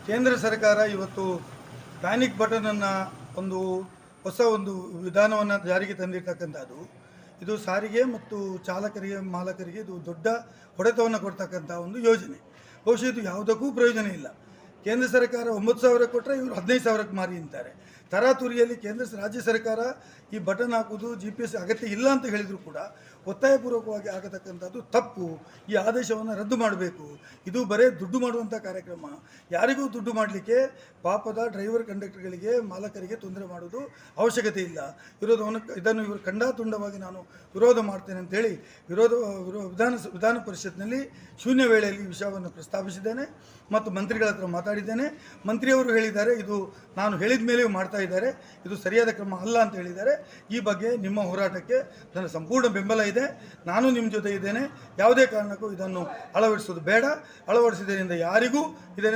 ಕೇಂದ್ರ ಸರ್ಕಾರ ಇವತ್ತು ಪ್ಯಾನಿಕ್ ಬಟನನ್ನು ಒಂದು ಹೊಸ ವಿಧಾನವನ್ನು ಜಾರಿಗೆ ತಂದಿರ್ತಕ್ಕಂಥದ್ದು. ಇದು ಸಾರಿಗೆ ಮತ್ತು ಚಾಲಕರಿಗೆ ಮಾಲಕರಿಗೆ ಇದು ದೊಡ್ಡ ಹೊಡೆತವನ್ನು ಕೊಡ್ತಕ್ಕಂಥ ಒಂದು ಯೋಜನೆ. ಬಹುಶಃ ಇದು ಯಾವುದಕ್ಕೂ ಪ್ರಯೋಜನ ಇಲ್ಲ. ಕೇಂದ್ರ ಸರ್ಕಾರ 9,000 ಕೊಟ್ಟರೆ ಇವರು 15,000ಕ್ಕೆ ಮಾರಿ ಅಂತಾರೆ. ತರಾತುರಿಯಲ್ಲಿ ರಾಜ್ಯ ಸರ್ಕಾರ ಈ ಬಟನ್ ಹಾಕೋದು GPS ಅಗತ್ಯ ಇಲ್ಲ ಅಂತ ಹೇಳಿದರೂ ಕೂಡ ಒತ್ತಾಯಪೂರ್ವಕವಾಗಿ ಆಗತಕ್ಕಂಥದ್ದು ತಪ್ಪು. ಈ ಆದೇಶವನ್ನು ರದ್ದು ಮಾಡಬೇಕು. ಇದು ಬರೀ ದುಡ್ಡು ಮಾಡುವಂಥ ಕಾರ್ಯಕ್ರಮ. ಯಾರಿಗೂ ದುಡ್ಡು ಮಾಡಲಿಕ್ಕೆ ಪಾಪದ ಡ್ರೈವರ್ ಕಂಡಕ್ಟರ್ಗಳಿಗೆ ಮಾಲಕರಿಗೆ ತೊಂದರೆ ಮಾಡೋದು ಅವಶ್ಯಕತೆ ಇಲ್ಲ. ಇದನ್ನು ಇವರು ಖಂಡಾತುಂಡವಾಗಿ ನಾನು ವಿರೋಧ ಮಾಡ್ತೇನೆ ಅಂತೇಳಿ ವಿಧಾನ ಪರಿಷತ್ನಲ್ಲಿ ಶೂನ್ಯ ವೇಳೆಯಲ್ಲಿ ಈ ವಿಷಯವನ್ನು ಪ್ರಸ್ತಾಪಿಸಿದ್ದೇನೆ ಮತ್ತು ಮಂತ್ರಿಗಳ ಹತ್ರ ಮಾತಾಡಿದ್ದೇನೆ. ಮಂತ್ರಿಯವರು ಹೇಳಿದ್ದಾರೆ, ಇದು ನಾನು ಹೇಳಿದ ಮೇಲೆಯೂ ಮಾಡ್ತಾ ಇದ್ದಾರೆ, ಇದು ಸರಿಯಾದ ಕ್ರಮ ಅಲ್ಲ ಅಂತ ಹೇಳಿದ್ದಾರೆ. ಈ ಬಗ್ಗೆ ನಿಮ್ಮ ಹೋರಾಟಕ್ಕೆ ನನ್ನ ಸಂಪೂರ್ಣ ಬೆಂಬಲ ಇದೆ. ನಾನು ನಿಮ್ಮ ಜೊತೆ ಇದ್ದೇನೆ. ಯಾವುದೇ ಕಾರಣಕ್ಕೂ ಇದನ್ನು ಅಳವಡಿಸೋದು ಬೇಡ. ಅಳವಡಿಸಿದ್ದರಿಂದ ಯಾರಿಗೂ ಇದರಿಂದ